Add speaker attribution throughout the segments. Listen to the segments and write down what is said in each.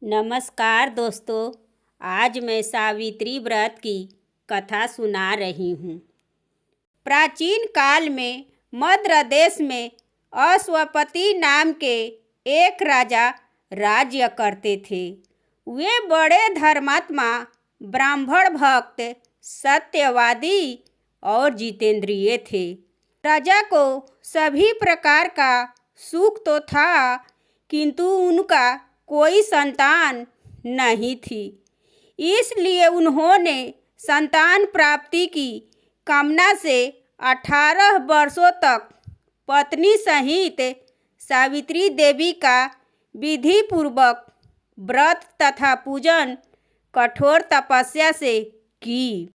Speaker 1: नमस्कार दोस्तों। आज मैं सावित्री व्रत की कथा सुना रही हूँ। प्राचीन काल में मद्र देश में अश्वपति नाम के एक राजा राज्य करते थे। वे बड़े धर्मात्मा, ब्राह्मण भक्त, सत्यवादी और जितेंद्रिय थे। राजा को सभी प्रकार का सुख तो था, किंतु उनका कोई संतान नहीं थी। इसलिए उन्होंने संतान प्राप्ति की कामना से 18 वर्षों तक पत्नी सहित सावित्री देवी का विधि पूर्वक व्रत तथा पूजन कठोर तपस्या से की।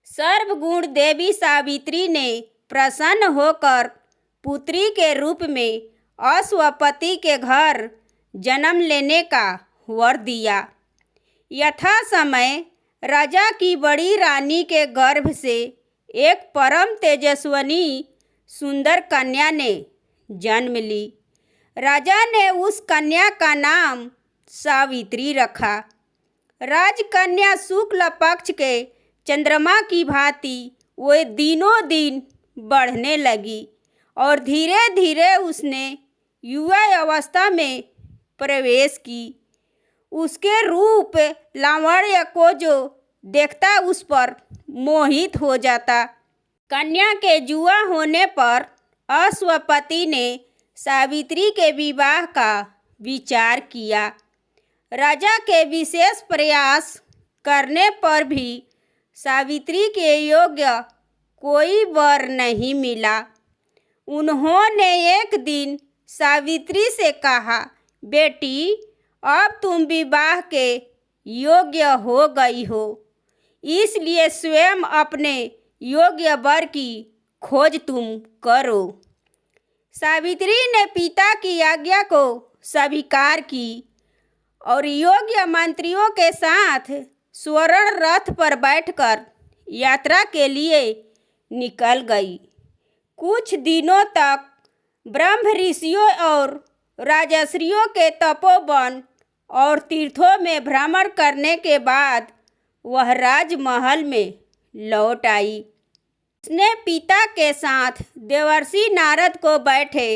Speaker 1: सर्वगुण देवी सावित्री ने प्रसन्न होकर पुत्री के रूप में अश्वपति के घर जन्म लेने का वर दिया। यथा समय राजा की बड़ी रानी के गर्भ से एक परम तेजस्विनी सुंदर कन्या ने जन्म ली। राजा ने उस कन्या का नाम सावित्री रखा। राजकन्या शुक्ल पक्ष के चंद्रमा की भांति वो दिनों दिन बढ़ने लगी और धीरे धीरे उसने युवा अवस्था में प्रवेश की। उसके रूप लावण्य को जो देखता उस पर मोहित हो जाता। कन्या के जुआ होने पर अश्वपति ने सावित्री के विवाह का विचार किया। राजा के विशेष प्रयास करने पर भी सावित्री के योग्य कोई वर नहीं मिला। उन्होंने एक दिन सावित्री से कहा, बेटी, अब तुम विवाह के योग्य हो गई हो, इसलिए स्वयं अपने योग्य वर की खोज तुम करो। सावित्री ने पिता की आज्ञा को स्वीकार की और योग्य मंत्रियों के साथ स्वर्ण रथ पर बैठकर यात्रा के लिए निकल गई। कुछ दिनों तक ब्रह्म ऋषियों और राजर्षियों के तपोवन और तीर्थों में भ्रमण करने के बाद वह राजमहल में लौट आई। उसने पिता के साथ देवर्षि नारद को बैठे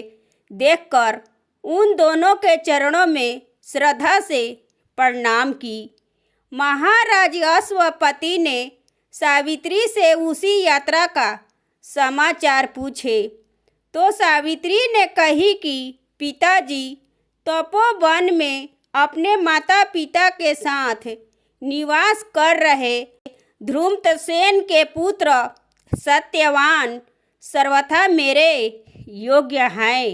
Speaker 1: देखकर उन दोनों के चरणों में श्रद्धा से प्रणाम की। महाराज अश्वपति ने सावित्री से उसी यात्रा का समाचार पूछे तो सावित्री ने कही कि पिताजी तपोवन में अपने माता पिता के साथ निवास कर रहे ध्रुमसेन के पुत्र सत्यवान सर्वथा मेरे योग्य हैं।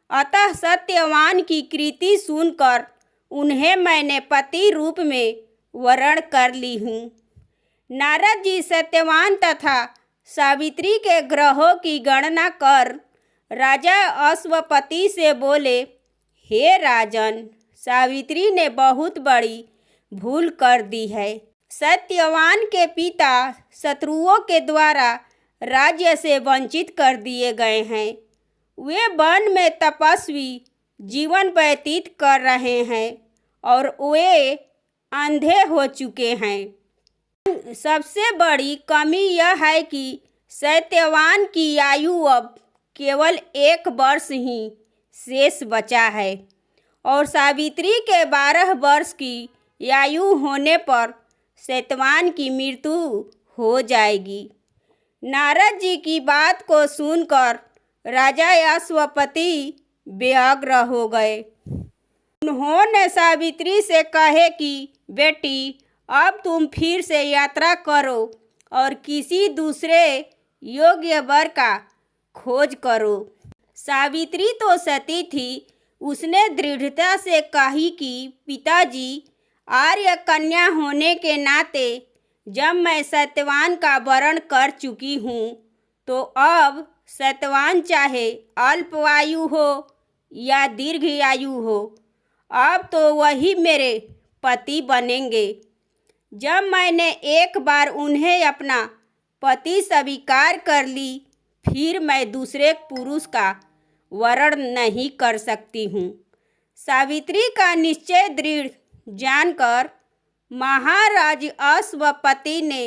Speaker 1: अतः सत्यवान की कृति सुनकर उन्हें मैंने पति रूप में वरण कर ली हूँ। नारद जी सत्यवान तथा सावित्री के ग्रहों की गणना कर राजा अश्वपति से बोले, हे राजन, सावित्री ने बहुत बड़ी भूल कर दी है। सत्यवान के पिता शत्रुओं के द्वारा राज्य से वंचित कर दिए गए हैं। वे वन में तपस्वी जीवन व्यतीत कर रहे हैं और वे अंधे हो चुके हैं। सबसे बड़ी कमी यह है कि सत्यवान की आयु अब केवल 1 वर्ष ही शेष बचा है और सावित्री के 12 वर्ष की आयु होने पर सत्यवान की मृत्यु हो जाएगी। नारद जी की बात को सुनकर राजा अश्वपति व्यग्र हो गए। उन्होंने सावित्री से कहे कि बेटी, अब तुम फिर से यात्रा करो और किसी दूसरे योग्य वर का खोज करो। सावित्री तो सती थी। उसने दृढ़ता से कही कि पिताजी, आर्य कन्या होने के नाते जब मैं सत्यवान का वरण कर चुकी हूँ तो अब सत्यवान चाहे अल्पायु हो या दीर्घ आयु हो, अब तो वही मेरे पति बनेंगे। जब मैंने एक बार उन्हें अपना पति स्वीकार कर ली, फिर मैं दूसरे पुरुष का वरण नहीं कर सकती हूँ। सावित्री का निश्चय दृढ़ जानकर महाराज अश्वपति ने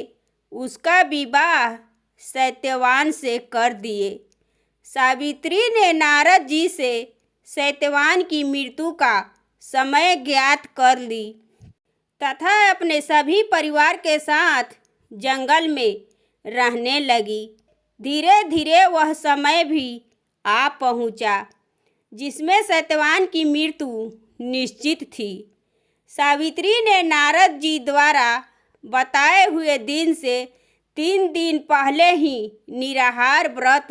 Speaker 1: उसका विवाह सत्यवान से कर दिए। सावित्री ने नारद जी से सत्यवान की मृत्यु का समय ज्ञात कर ली तथा अपने सभी परिवार के साथ जंगल में रहने लगी। धीरे धीरे वह समय भी आ पहुंचा जिसमें सत्यवान की मृत्यु निश्चित थी। सावित्री ने नारद जी द्वारा बताए हुए दिन से 3 दिन पहले ही निराहार व्रत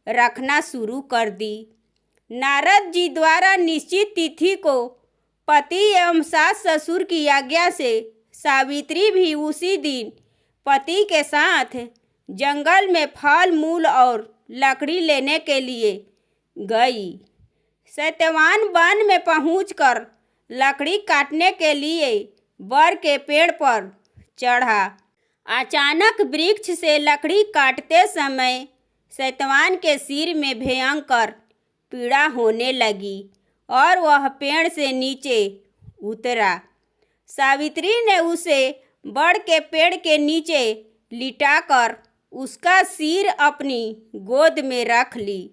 Speaker 1: रखना शुरू कर दी। नारद जी द्वारा निश्चित तिथि को पति एवं सास ससुर की आज्ञा से सावित्री भी उसी दिन पति के साथ जंगल में फल मूल और लकड़ी लेने के लिए गई। सत्यवान वन में पहुंचकर लकड़ी काटने के लिए बर के पेड़ पर चढ़ा। अचानक वृक्ष से लकड़ी काटते समय सत्यवान के सिर में भयंकर पीड़ा होने लगी और वह पेड़ से नीचे उतरा। सावित्री ने उसे बड़ के पेड़ के नीचे लिटाकर उसका सिर अपनी गोद में रख ली।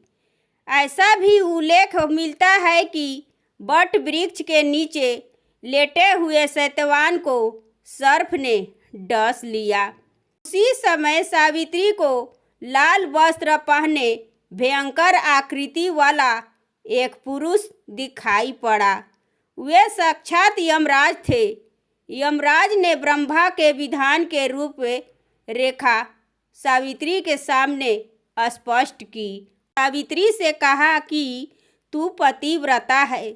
Speaker 1: ऐसा भी उल्लेख मिलता है कि बट वृक्ष के नीचे लेटे हुए सत्यवान को सर्प ने डस लिया। उसी समय सावित्री को लाल वस्त्र पहने भयंकर आकृति वाला एक पुरुष दिखाई पड़ा। वे साक्षात यमराज थे। यमराज ने ब्रह्मा के विधान के रूप रेखा सावित्री के सामने स्पष्ट की। सावित्री से कहा कि तू पतिव्रता है,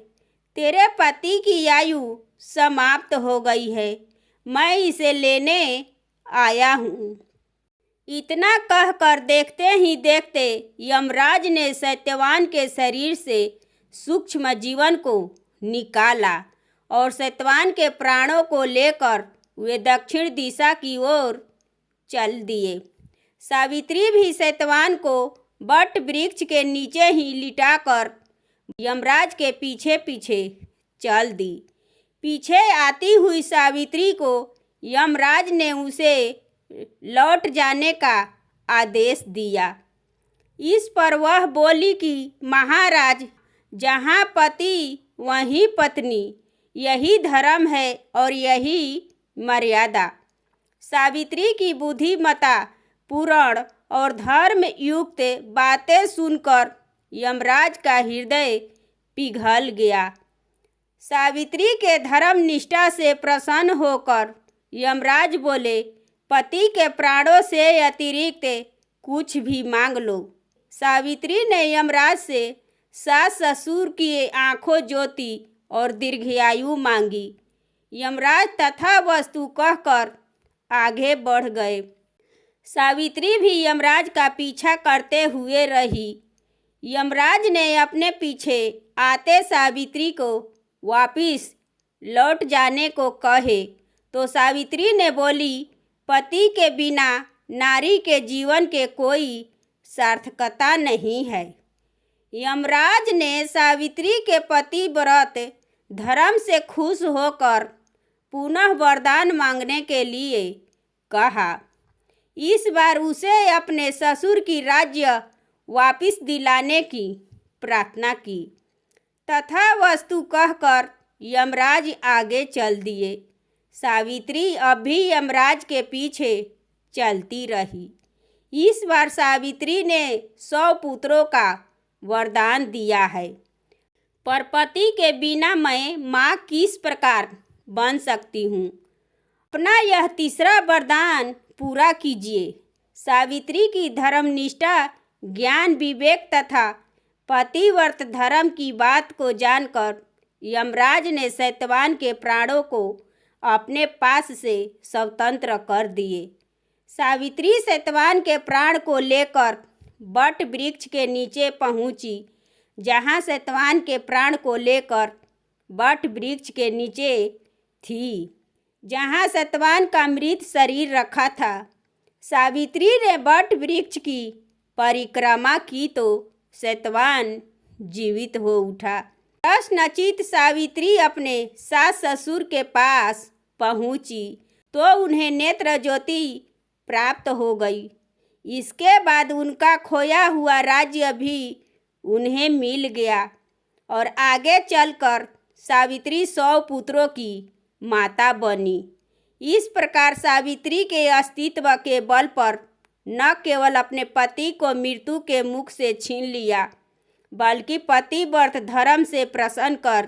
Speaker 1: तेरे पति की आयु समाप्त हो गई है, मैं इसे लेने आया हूँ। इतना कहकर देखते ही देखते यमराज ने सत्यवान के शरीर से सूक्ष्म जीवन को निकाला और सत्यवान के प्राणों को लेकर वे दक्षिण दिशा की ओर चल दिए। सावित्री भी सत्यवान को बट वृक्ष के नीचे ही लिटाकर यमराज के पीछे पीछे चल दी। पीछे आती हुई सावित्री को यमराज ने उसे लौट जाने का आदेश दिया। इस पर वह बोली कि महाराज, जहाँ पति वहीं पत्नी, यही धर्म है और यही मर्यादा। सावित्री की बुद्धिमता पूर्ण और धर्म युक्त बातें सुनकर यमराज का हृदय पिघल गया। सावित्री के धर्म निष्ठा से प्रसन्न होकर यमराज बोले, पति के प्राणों से अतिरिक्त कुछ भी मांग लो। सावित्री ने यमराज से सास ससुर की आंखों ज्योति और दीर्घायु मांगी। यमराज तथा वस्तु कहकर आगे बढ़ गए। सावित्री भी यमराज का पीछा करते हुए रही। यमराज ने अपने पीछे आते सावित्री को वापिस लौट जाने को कहे तो सावित्री ने बोली, पति के बिना नारी के जीवन के कोई सार्थकता नहीं है। यमराज ने सावित्री के पति व्रत धर्म से खुश होकर पुनः वरदान मांगने के लिए कहा। इस बार उसे अपने ससुर की राज्य वापिस दिलाने की प्रार्थना की तथा वस्तु कहकर यमराज आगे चल दिए। सावित्री अब भी यमराज के पीछे चलती रही। इस बार सावित्री ने 100 पुत्रों का वरदान दिया है, पर पति के बिना मैं माँ किस प्रकार बन सकती हूँ। अपना यह तीसरा वरदान पूरा कीजिए। सावित्री की धर्मनिष्ठा, ज्ञान, विवेक तथा पतिव्रत धर्म की बात को जानकर यमराज ने सत्यवान के प्राणों को अपने पास से स्वतंत्र कर दिए। सावित्री सत्यवान के प्राण को लेकर बट वृक्ष के नीचे पहुंची, जहां सत्यवान के प्राण को लेकर बट वृक्ष के नीचे थी, जहां सत्यवान का मृत शरीर रखा था। सावित्री ने बट वृक्ष की परिक्रमा की तो सत्यवान जीवित हो उठा। प्रश्नचित सावित्री अपने सास ससुर के पास पहुंची तो उन्हें नेत्र ज्योति प्राप्त हो गई। इसके बाद उनका खोया हुआ राज्य भी उन्हें मिल गया और आगे चलकर सावित्री 100 पुत्रों की माता बनी। इस प्रकार सावित्री के अस्तित्व के बल पर न केवल अपने पति को मृत्यु के मुख से छीन लिया, बल्कि पतिव्रत धर्म से प्रसन्न कर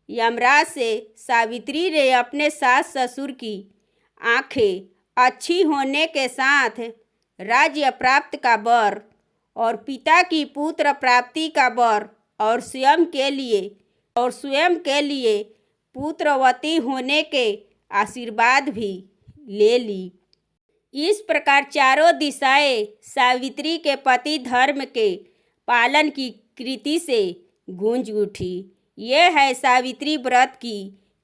Speaker 1: यमराज से सावित्री ने अपने सास ससुर की आंखें अच्छी होने के साथ राज्य प्राप्त का वर और पिता की पुत्र प्राप्ति का वर और स्वयं के लिए पुत्रवती होने के आशीर्वाद भी ले ली। इस प्रकार चारों दिशाएं सावित्री के पति धर्म के पालन की कृति से गूंज उठी। ये है सावित्री व्रत की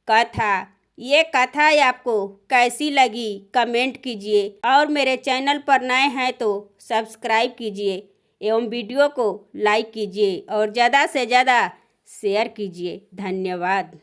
Speaker 1: कथा। ये कथा आपको कैसी लगी कमेंट कीजिए और मेरे चैनल पर नए हैं तो सब्सक्राइब कीजिए एवं वीडियो को लाइक कीजिए और ज़्यादा से ज़्यादा शेयर कीजिए। धन्यवाद।